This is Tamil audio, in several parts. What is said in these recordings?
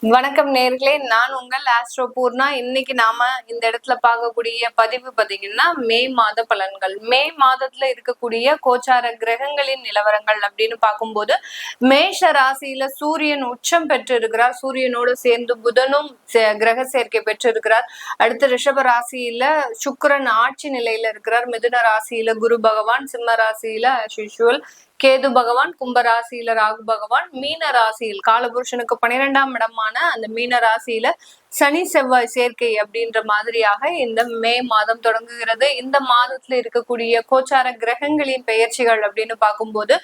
வணக்கம் நேர்களே, நான் உங்கள் ஆஸ்ட்ரோ பூர்ணா. இன்னைக்கு நாம இந்த இடத்துல பார்க்கக்கூடிய பதிவு பாத்தீங்கன்னா மே மாத பலன்கள். மே மாதத்துல இருக்கக்கூடிய கோச்சார கிரகங்களின் நிலவரங்கள் அப்படின்னு பார்க்கும்போது மேஷ ராசியில சூரியன் உச்சம் பெற்று இருக்கிறார். சூரியனோடு சேர்ந்து புதனும் கிரக சேர்க்கை பெற்று இருக்கிறார். அடுத்து ரிஷப ராசியில சுக்கிரன் ஆட்சி நிலையில இருக்கிறார். மிதுன ராசியில குரு பகவான், சிம்ம ராசியில யூசுவல் கேது பகவான், கும்ப ராசியில ராகு பகவான், மீன ராசியில் காலபுருஷனுக்கு 12ஆம் இடமான அந்த மீன ராசியில சனி செவ்வாய் சேர்க்கை அப்படின்ற மாதிரியாக இந்த மே மாதம் தொடங்குகிறது. இந்த மாதத்துல இருக்கக்கூடிய கோச்சார கிரகங்களின் பெயர்ச்சிகள் அப்படின்னு பார்க்கும்போது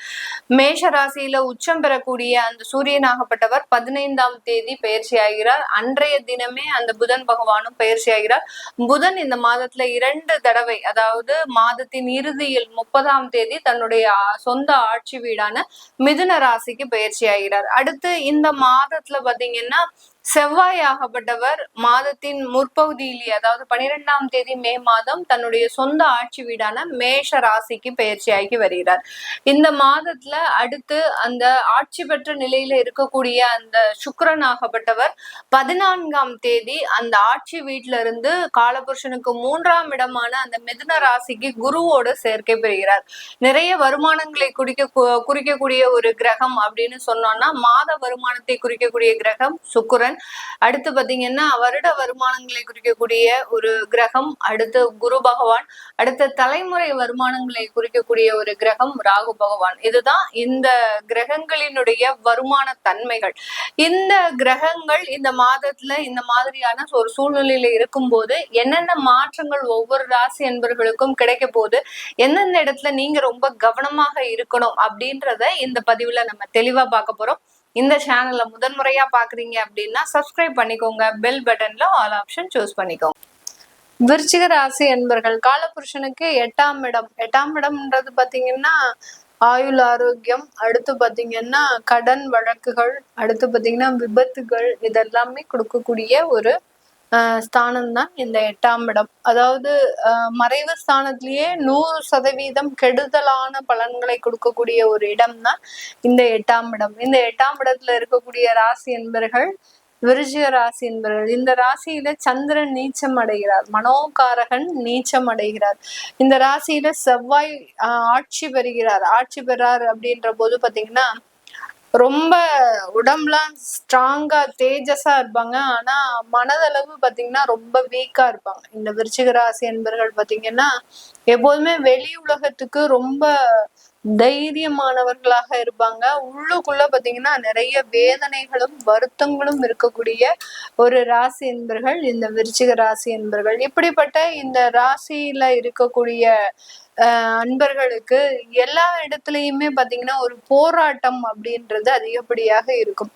மேஷ ராசியில உச்சம் பெறக்கூடிய அந்த சூரியனாகப்பட்டவர் 15ஆம் தேதி பயிற்சி ஆகிறார். அன்றைய தினமே அந்த புதன் பகவானும் பயிற்சி ஆகிறார். புதன் இந்த மாதத்துல 2 தடவை, அதாவது மாதத்தின் இறுதியில் 30ஆம் தேதி தன்னுடைய சொந்த ஆட்சி வீடான மிதுன ராசிக்கு பயிற்சி ஆகிறார். அடுத்து இந்த மாதத்துல பாத்தீங்கன்னா செவ்வாய் ஆகப்பட்டவர் மாதத்தின் முற்பகுதியிலேயே, அதாவது 12ஆம் தேதி மே மாதம் தன்னுடைய சொந்த ஆட்சி வீடான மேஷ ராசிக்கு பயிற்சியாகி வருகிறார். இந்த மாதத்துல அடுத்து அந்த ஆட்சி பெற்ற நிலையில இருக்கக்கூடிய அந்த சுக்கிரன் ஆகப்பட்டவர் 14ஆம் தேதி அந்த ஆட்சி வீட்டில இருந்து காலபுருஷனுக்கு 3ஆம் இடமான அந்த மிதுன ராசிக்கு குருவோடு சேர்க்கை பெறுகிறார். நிறைய வருமானங்களை குறிக்கக்கூடிய ஒரு கிரகம் அப்படின்னு சொன்னோம்னா மாத வருமானத்தை குறிக்கக்கூடிய கிரகம் சுக்கிரன். அடுத்து பாத்தீங்கன்னா வருட வருமானங்களை குறிக்கக்கூடிய ஒரு கிரகம் அடுத்து குரு பகவான். அடுத்த தலைமுறை வருமானங்களை குறிக்கக்கூடிய ஒரு கிரகம் ராகு பகவான். இதுதான் இந்த கிரகங்களினுடைய வருமான தன்மைகள். இந்த கிரகங்கள் இந்த மாதத்துல இந்த மாதிரியான ஒரு சூழ்நிலையில இருக்கும்போது என்னென்ன மாற்றங்கள் ஒவ்வொரு ராசி என்பவர்களுக்கும் கிடைக்க போகுது, எந்தெந்த இடத்துல நீங்க ரொம்ப கவனமாக இருக்கணும் அப்படின்றத இந்த பதிவுல நம்ம தெளிவா பார்க்க போறோம். இந்த சேனல்ல முதன்முறையா பாக்குறீங்க அப்படின்னா சப்ஸ்கிரைப் பண்ணிக்கோங்க. பெல் பட்டன்ல ஆல் ஆப்ஷன் சூஸ் பண்ணிக்கோங்க. விருச்சிக ராசி என்பர்கள் காலபுருஷனுக்கு 8ஆம் இடம். 8ஆம் இடம்ன்றது பாத்தீங்கன்னா ஆயுள் ஆரோக்கியம், அடுத்து பாத்தீங்கன்னா கடன் வழக்குகள், அடுத்து பாத்தீங்கன்னா விபத்துகள், இதெல்லாமே கொடுக்கக்கூடிய ஒரு ஸ்தானம் தான் இந்த 8ஆம் இடம். அதாவது மறைவு ஸ்தானத்திலேயே 100% கெடுதலான பலன்களை கொடுக்கக்கூடிய ஒரு இடம் தான் இந்த 8ஆம் இடம். இந்த 8ஆம் இடத்துல இருக்கக்கூடிய ராசி என்பர்கள் விருச்சிக ராசி என்பர்கள். இந்த ராசியில சந்திரன் நீச்சம் அடைகிறார், மனோகாரகன் நீச்சம் அடைகிறார். இந்த ராசியில செவ்வாய் ஆட்சி பெறுகிறார். ஆட்சி பெறார் அப்படின்ற போது பாத்தீங்கன்னா ரொம்ப உடம்புலாம் ஸ்ட்ராங்கா தேஜஸா இருப்பாங்க. ஆனா மனதளவு பாத்தீங்கன்னா ரொம்ப வீக்கா இருப்பாங்க. இந்த விருச்சிக ராசி என்பர்கள் பாத்தீங்கன்னா எப்போதுமே வெளி உலகத்துக்கு ரொம்ப தைரியமானவர்களாக இருப்பாங்க. உள்ளுக்குள்ள பாத்தீங்கன்னா நிறைய வேதனைகளும் வருத்தங்களும் இருக்கக்கூடிய ஒரு ராசி என்பர்கள் இந்த விருச்சிக ராசி என்பர்கள். இப்படிப்பட்ட இந்த ராசியில இருக்கக்கூடிய அன்பர்களுக்கு எல்லா இடத்துலயுமே பாத்தீங்கன்னா ஒரு போராட்டம் அப்படின்றது அதிகப்படியாக இருக்கும்.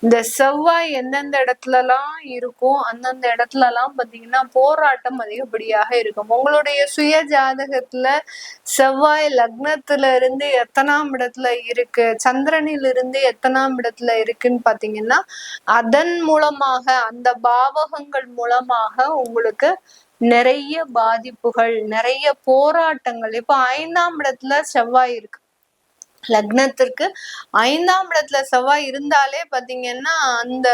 இந்த செவ்வாய் எந்தெந்த இடத்துலலாம் இருக்கும் அந்தந்த இடத்துலலாம் பாத்தீங்கன்னா போராட்டம் அதிகப்படியாக இருக்கும். உங்களுடைய சுய ஜாதகத்துல செவ்வாய் லக்னத்துல இருந்து எத்தனாம் இடத்துல இருக்கு, சந்திரனில் இருந்து எத்தனாம் இடத்துல இருக்குன்னு பாத்தீங்கன்னா அதன் மூலமாக அந்த பாவகங்கள் மூலமாக உங்களுக்கு நிறைய பாதிப்புகள், நிறைய போராட்டங்கள். இப்போ 5ஆம் இடத்துல செவ்வாய் இருக்கு, லக்னத்திற்கு 5ஆம் இடத்துல செவ்வாய் இருந்தாலே பாத்தீங்கன்னா அந்த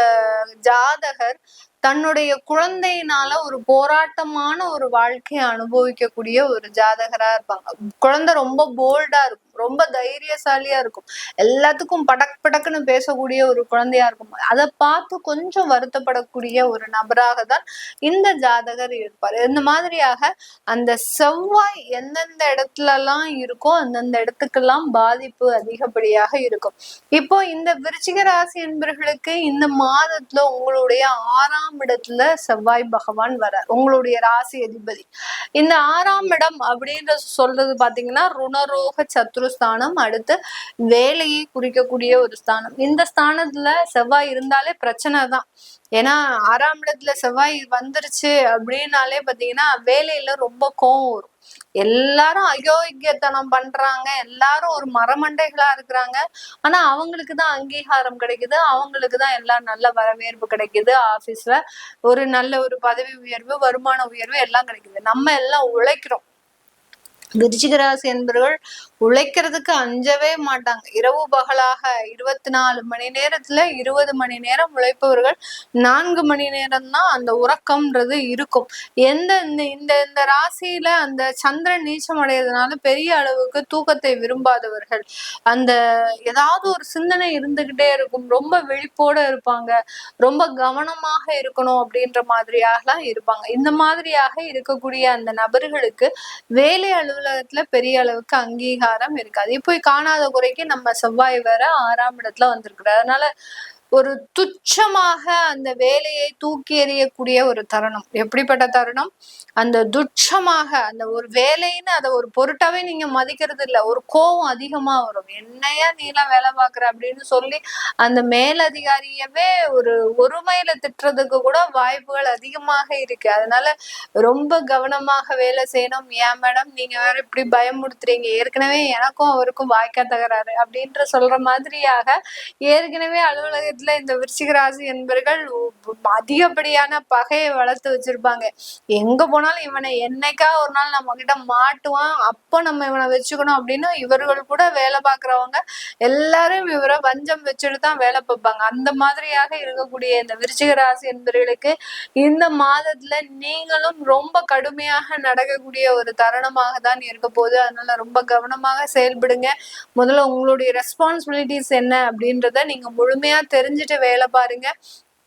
ஜாதகர் தன்னுடைய குழந்தையினால ஒரு போராட்டமான ஒரு வாழ்க்கையை அனுபவிக்கக்கூடிய ஒரு ஜாதகரா இருப்பாங்க. குழந்தை ரொம்ப போல்டா இருக்கும், ரொம்ப தைரியசாலியா இருக்கும், எல்லாத்துக்கும் படக்குன்னு பேசக்கூடிய ஒரு குழந்தையா இருக்கும். அதை பார்த்து கொஞ்சம் வருத்தப்படக்கூடிய ஒரு நபராக தான் இந்த ஜாதகர் இருப்பார். இந்த மாதிரியாக அந்த செவ்வாய் எந்தெந்த இடத்துல எல்லாம் இருக்கோ அந்தந்த இடத்துக்கெல்லாம் பாதிப்பு அதிகப்படியாக இருக்கும். இப்போ இந்த விருச்சிக ராசி என்பவர்களுக்கு இந்த மாதத்துல உங்களுடைய 6ஆம் இடத்துல செவ்வாய் பகவான் வரார், உங்களுடைய ராசி அதிபதி. இந்த 6ஆம் இடம் அப்படின்ற சொல்றது பாத்தீங்கன்னா ருணரோக சத்ருஸ்தானம், அடுத்து வேலையை குறிக்கக்கூடிய ஒரு ஸ்தானம். இந்த ஸ்தானத்துல செவ்வாய் இருந்தாலே பிரச்சனை தான். ஏன்னா 6ஆம் இடத்துல செவ்வாய் வந்துருச்சு அப்படின்னாலே பாத்தீங்கன்னா வேலையில ரொம்ப கோவம் வரும். எல்லாரும் அயோக்கியத்தனம் பண்றாங்க, எல்லாரும் ஒரு மரமண்டைகளா இருக்கிறாங்க. ஆனா அவங்களுக்குதான் அங்கீகாரம் கிடைக்குது, அவங்களுக்குதான் எல்லாம் நல்ல வரவேற்பு கிடைக்குது, ஆபீஸ்ல ஒரு நல்ல ஒரு பதவி உயர்வு, வருமான உயர்வு எல்லாம் கிடைக்குது. நம்ம எல்லாம் உழைக்கிறோம், விருச்சிக ராசி என்பவர்கள் உழைக்கிறதுக்கு அஞ்சவே மாட்டாங்க. இரவு பகலாக 24 மணி நேரத்துல 20 மணி நேரம் உழைப்பவர்கள் 4 மணி நேரம் தான் அந்த உறக்கம்ன்றது இருக்கும். எந்த இந்த இந்த ராசியில அந்த சந்திரன் நீச்சம் அடைகிறதுனால பெரிய அளவுக்கு தூக்கத்தை விரும்பாதவர்கள், அந்த ஏதாவது ஒரு சிந்தனை இருந்துகிட்டே இருக்கும், ரொம்ப விழிப்போட இருப்பாங்க, ரொம்ப கவனமாக இருக்கணும் அப்படின்ற மாதிரியாக இருப்பாங்க. இந்த மாதிரியாக இருக்கக்கூடிய அந்த நபர்களுக்கு வேலை அலுவலகத்துல பெரிய அளவுக்கு அங்கீகாரம் இருக்காது. இப்போ காணாத குறைக்கு நம்ம செவ்வாய் வேற 6ஆம் இடத்துல வந்திருக்கிறார். அதனால ஒரு துச்சமாக அந்த வேலையை தூக்கி எறியக்கூடிய ஒரு தருணம். எப்படிப்பட்ட தருணம்? அந்த துச்சமாக அந்த ஒரு வேலைன்னு அதை ஒரு பொருட்டாவே நீங்க மதிக்கிறது இல்லை. ஒரு கோபம் அதிகமா வரும். என்னையா நீலாம் வேலை பாக்குற அப்படின்னு சொல்லி அந்த மேலதிகாரியவே ஒரு ஒருமையில திட்டுறதுக்கு கூட வாய்ப்புகள் அதிகமாக இருக்கு. அதனால ரொம்ப கவனமாக வேலை செய்யணும். ஏன் மேடம் நீங்க வேற இப்படி பயமுறுத்துறீங்க, ஏற்கனவே எனக்கும் அவருக்கும் வாய்க்கா தகராறு அப்படின்ற சொல்ற மாதிரியாக ஏற்கனவே அலுவலகத்துல இந்த விருச்சிக ராசி என்பவர்கள் அதிகப்படியான பகையை வளர்த்து வச்சிருப்பாங்க. எங்க போனாலும் இவனை என்னைக்கா ஒரு நாள் நம்ம கிட்ட மாட்டுவான், அப்போ நம்ம இவனை வச்சுக்கணும் அப்படின்னு இவர்கள் கூட வேலை பார்க்கறவங்க எல்லாரும் இவரை வஞ்சம் வச்சுட்டு தான் வேலை பார்ப்பாங்க. அந்த மாதிரியாக இருக்கக்கூடிய இந்த விருச்சிக ராசி என்பவர்களுக்கு இந்த மாதத்துல நீங்களும் ரொம்ப கடுமையாக நடக்கக்கூடிய ஒரு தருணமாக தான் இருக்க போகுது. அதனால ரொம்ப கவனமாக செயல்படுங்க. முதல்ல உங்களுடைய ரெஸ்பான்சிபிலிட்டிஸ் என்ன அப்படின்றத நீங்க முழுமையா தெரிஞ்சுட்டு வேலை பாருங்க.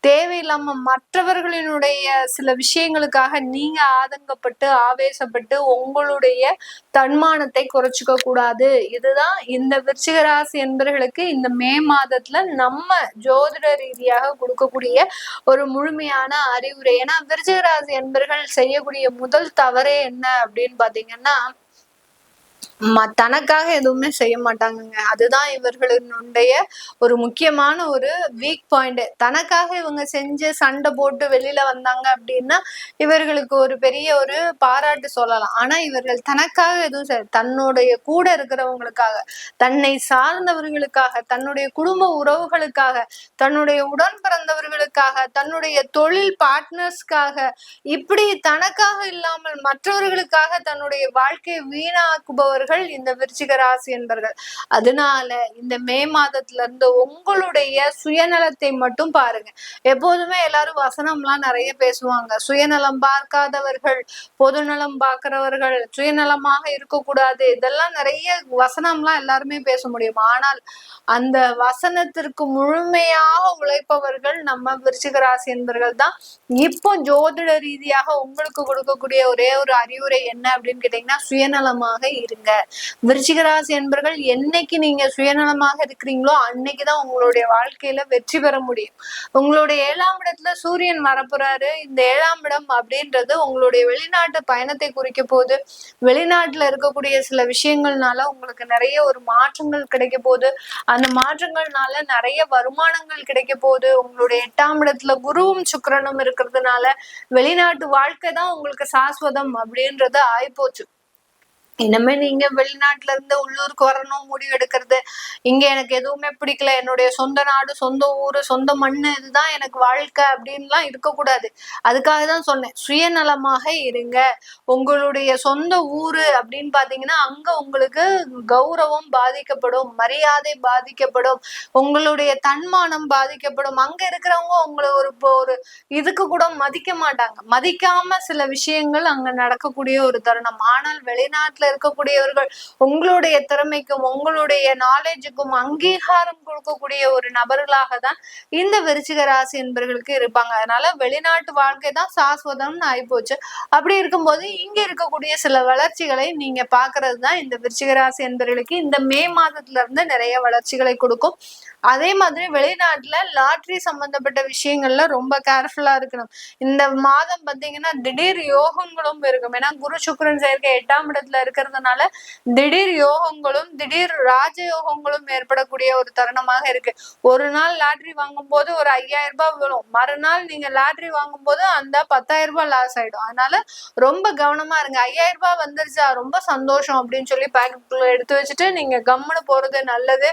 தேவையில்லாம மற்றவர்களினுடைய சில விஷயங்களுக்காக நீங்க ஆதங்கப்பட்டு ஆவேசப்பட்டு உங்களுடைய தன்மானத்தை குறைச்சிக்க கூடாது. இதுதான் இந்த விருச்சிக ராசி என்பவர்களுக்கு இந்த மே மாதத்துல நம்ம ஜோதிட ரீதியாக கொடுக்கக்கூடிய ஒரு முழுமையான அறிவுரை. ஏன்னா விருச்சிக ராசி என்பவர்கள் செய்யக்கூடிய முதல் தவறே என்ன அப்படின்னு பாத்தீங்கன்னா, தனக்காக எதுவுமே செய்ய மாட்டாங்கங்க. அதுதான் இவர்களுடைய ஒரு முக்கியமான ஒரு வீக் பாயிண்ட். தனக்காக இவங்க செஞ்சு சண்டை போட்டு வெளியில வந்தாங்க அப்படின்னா இவர்களுக்கு ஒரு பெரிய ஒரு பாராட்டு சொல்லலாம். ஆனா இவர்கள் தனக்காக எதுவும் தன்னுடைய கூட இருக்கிறவங்களுக்காக, தன்னை சார்ந்தவர்களுக்காக, தன்னுடைய குடும்ப உறவுகளுக்காக, தன்னுடைய உடன் பிறந்தவர்களுக்காக, தன்னுடைய தொழில் பார்ட்னர்ஸ்க்காக, இப்படி தனக்காக இல்லாமல் மற்றவர்களுக்காக தன்னுடைய வாழ்க்கையை வீணாக்குபவர்கள் இந்த விருச்சிக ராசி என்பவர்கள். அதனால இந்த மே மாதத்துல இருந்து உங்களுடைய சுயநலத்தை மட்டும் பாருங்க. எப்போதுமே எல்லாரும் வசனம்லாம் நிறைய பேசுவாங்க. சுயநலம் பார்க்காதவர்கள், பொதுநலம் பார்க்கிறவர்கள், சுயநலமாக இருக்கக்கூடாது, இதெல்லாம் நிறைய வசனம்லாம் எல்லாருமே பேச முடியும். ஆனால் அந்த வசனத்திற்கு முழுமையாக உழைப்பவர்கள் நம்ம விருச்சிக ராசி என்பவர்கள் தான். இப்போ ஜோதிட ரீதியாக உங்களுக்கு கொடுக்கக்கூடிய ஒரே ஒரு அறிவுரை என்ன அப்படின்னு கேட்டீங்கன்னா, சுயநலமாக இருங்க. விருச்சிக ராசி என்பவர்கள் என்னைக்கு நீங்க சுயநலமாக இருக்கிறீங்களோ அன்னைக்குதான் உங்களுடைய வாழ்க்கையில வெற்றி பெற முடியும். உங்களுடைய 7ஆம் இடத்துல சூரியன் வரப்போறாரு. இந்த 7ஆம் இடம் அப்படின்றது உங்களுடைய வெளிநாட்டு பயணத்தை குறிக்க போகுது. வெளிநாட்டுல இருக்கக்கூடிய சில விஷயங்கள்னால உங்களுக்கு நிறைய ஒரு மாற்றங்கள் கிடைக்க போகுது. அந்த மாற்றங்கள்னால நிறைய வருமானங்கள் கிடைக்க போகுது. உங்களுடைய 8ஆம் இடத்துல குருவும் சுக்கிரனும் இருக்கிறதுனால வெளிநாட்டு வாழ்க்கை தான் உங்களுக்கு சாஸ்வதம் அப்படின்றது ஆயிப்போச்சு. இனிமே நீங்க வெளிநாட்டுல இருந்து உள்ளூருக்கு வரணும் முடிவு எடுக்கிறது, இங்க எனக்கு எதுவுமே பிடிக்கல, என்னுடைய சொந்த நாடு, சொந்த ஊரு, சொந்த மண்ணு, இதுதான் எனக்கு வாழ்க்கை அப்படின்லாம் இருக்கக்கூடாது. அதுக்காக தான் சொன்னேன், சுயநலமாக இருங்க. உங்களுடைய சொந்த ஊரு அப்படின்னு பாத்தீங்கன்னா அங்க உங்களுக்கு கௌரவம் பாதிக்கப்படும், மரியாதை பாதிக்கப்படும், உங்களுடைய தன்மானம் பாதிக்கப்படும். அங்க இருக்கிறவங்க உங்களை ஒரு இதுக்கு கூட மதிக்க மாட்டாங்க. மதிக்காம சில விஷயங்கள் அங்க நடக்கக்கூடிய ஒரு தருணம். ஆனால் வெளிநாட்டுல இருக்கக்கூடியவர்கள் உங்களுடைய திறமைக்கும் உங்களுடைய நாலேஜுக்கும் அங்கீகாரம் கொடுக்கக்கூடிய ஒரு நபர்களாக தான் இந்த விருச்சிக ராசி என்பவர்களுக்கு இருப்பாங்க. அதனால வெளிநாட்டு வாழ்க்கை தான் சாஸ்வதம்னு ஆயிப்போச்சு. அப்படி இருக்கும்போது இங்க இருக்கக்கூடிய சில வளர்ச்சிகளை நீங்க பாக்குறது தான் இந்த விருச்சிக ராசி என்பவர்களுக்கு இந்த மே மாதத்துல இருந்து நிறைய வளர்ச்சிகளை கொடுக்கும். அதே மாதிரி வெளிநாட்டுல லாட்ரி சம்பந்தப்பட்ட விஷயங்கள்ல ரொம்ப கேர்ஃபுல்லா இருக்கணும். இந்த மாதம் பாத்தீங்கன்னா திடீர் யோகங்களும் இருக்கும். ஏன்னா குரு சுக்கிரன் சேர்க்கை 8ஆம் இடத்துல இருக்கிறதுனால திடீர் யோகங்களும் திடீர் ராஜயோகங்களும் ஏற்படக்கூடிய ஒரு தருணமாக இருக்கு. ஒரு நாள் லாட்ரி வாங்கும் போது ஒரு 5000 ரூபாய் விழும், மறுநாள் நீங்க லாட்ரி வாங்கும் போது அந்த 10,000 ரூபாய் லாஸ் ஆயிடும். அதனால ரொம்ப கவனமா இருங்க. 5000 ரூபாய் வந்துருச்சா ரொம்ப சந்தோஷம் அப்படின்னு சொல்லி பேக்கெட்டுக்குள்ள எடுத்து வச்சுட்டு நீங்க கம்முன்னு போறது நல்லது.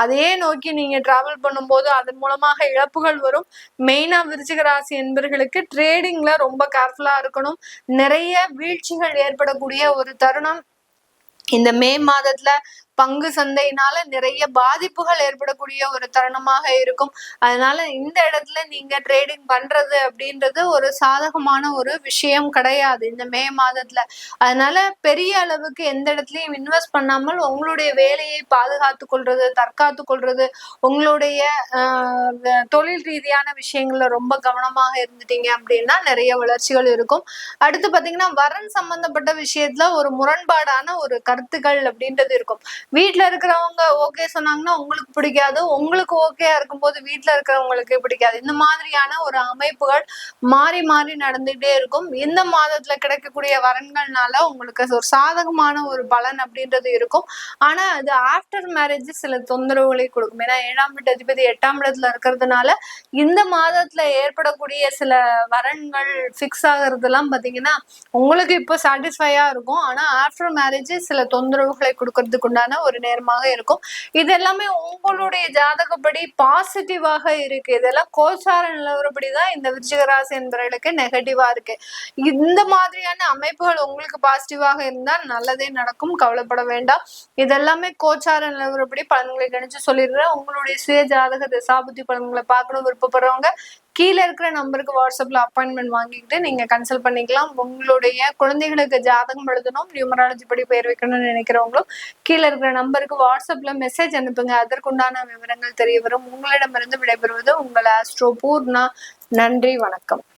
அதையே நோக்கி நீங்க டிராவல் பண்ணும்போது அதன் மூலமாக இழப்புகள் வரும். மெயினா விருச்சிக ராசி என்பவர்களுக்கு ட்ரேடிங்ல ரொம்ப கேர்ஃபுல்லா இருக்கணும். நிறைய வீழ்ச்சிகள் ஏற்படக்கூடிய ஒரு தருணம் இந்த மே மாதத்துல பங்கு சந்தையினால நிறைய பாதிப்புகள் ஏற்படக்கூடிய ஒரு தருணமாக இருக்கும். அதனால இந்த இடத்துல நீங்க ட்ரேடிங் பண்றது அப்படின்றது ஒரு சாதகமான ஒரு விஷயம் கிடையாது இந்த மே மாதத்துல. அதனால பெரிய அளவுக்கு எந்த இடத்துலயும் இன்வெஸ்ட் பண்ணாமல் உங்களுடைய வேலையை பாதுகாத்து கொள்றது, தற்காத்து கொள்றது, உங்களுடைய தொழில் ரீதியான விஷயங்கள்ல ரொம்ப கவனமாக இருந்துட்டீங்க அப்படின்னா நிறைய வளர்ச்சிகள் இருக்கும். அடுத்து பாத்தீங்கன்னா வரன் சம்பந்தப்பட்ட விஷயத்துல ஒரு முரண்பாடான ஒரு கருத்துக்கள் அப்படின்றது இருக்கும். வீட்டுல இருக்கிறவங்க ஓகே சொன்னாங்கன்னா உங்களுக்கு பிடிக்காது, உங்களுக்கு ஓகேயா இருக்கும்போது வீட்டுல இருக்கிறவங்களுக்கு பிடிக்காது. இந்த மாதிரியான ஒரு அமைப்புகள் மாறி மாறி நடந்துகிட்டே இருக்கும். இந்த மாதத்துல கிடைக்கக்கூடிய வரன்கள்னால உங்களுக்கு ஒரு சாதகமான ஒரு பலன் அப்படின்றது இருக்கும். ஆனா அது ஆஃப்டர் மேரேஜ் சில தொந்தரவுகளை கொடுக்கும். ஏன்னா 7ஆம் வீட்டு அதிபதி 8ஆம் இடத்துல இருக்கிறதுனால இந்த மாதத்துல ஏற்படக்கூடிய சில வரன்கள் பிக்ஸ் ஆகுறதெல்லாம் பாத்தீங்கன்னா உங்களுக்கு இப்போ சாட்டிஸ்ஃபையா இருக்கும். ஆனா ஆஃப்டர் மேரேஜ் சில தொந்தரவுகளை கொடுக்கறதுக்கு உண்டான ஒரு நேரமாக இருக்கும். இது எல்லாமே உங்களுடைய ஜாதகப்படி பாசிட்டிவாக இருக்கு. இதெல்லாம் கோச்சார நிலவரப்படிதான் இந்த விருச்சிக ராசி என்பவர்களுக்கு நெகட்டிவா இருக்கு. இந்த மாதிரியான அமைப்புகள் உங்களுக்கு பாசிட்டிவாக இருந்தால் நல்லதே நடக்கும், கவலைப்பட வேண்டாம். இதெல்லாமே கோச்சார நிலவரப்படி பலன்களை கணிச்சு சொல்லிடுறேன். உங்களுடைய சுய ஜாதக தசாபுத்தி பலன்களை பார்க்கணும் விருப்பப்படுறவங்க கீழே இருக்கிற நம்பருக்கு வாட்ஸ்அப்ல அப்பாயின்மெண்ட் வாங்கிக்கிட்டு நீங்க கன்சல்ட் பண்ணிக்கலாம். உங்களுடைய குழந்தைகளுக்கு ஜாதகம் எழுதணும், நியூமராலஜி படி பெயர் வைக்கணும்னு நினைக்கிறவங்களும் கீழே இருக்கிற நம்பருக்கு வாட்ஸ்அப்ல மெசேஜ் அனுப்புங்க. அதற்குண்டான விவரங்கள் தெரிய வரும். உங்களிடமிருந்து விடைபெறுவது உங்கள் ஆஸ்ட்ரோ பூர்ணா. நன்றி, வணக்கம்.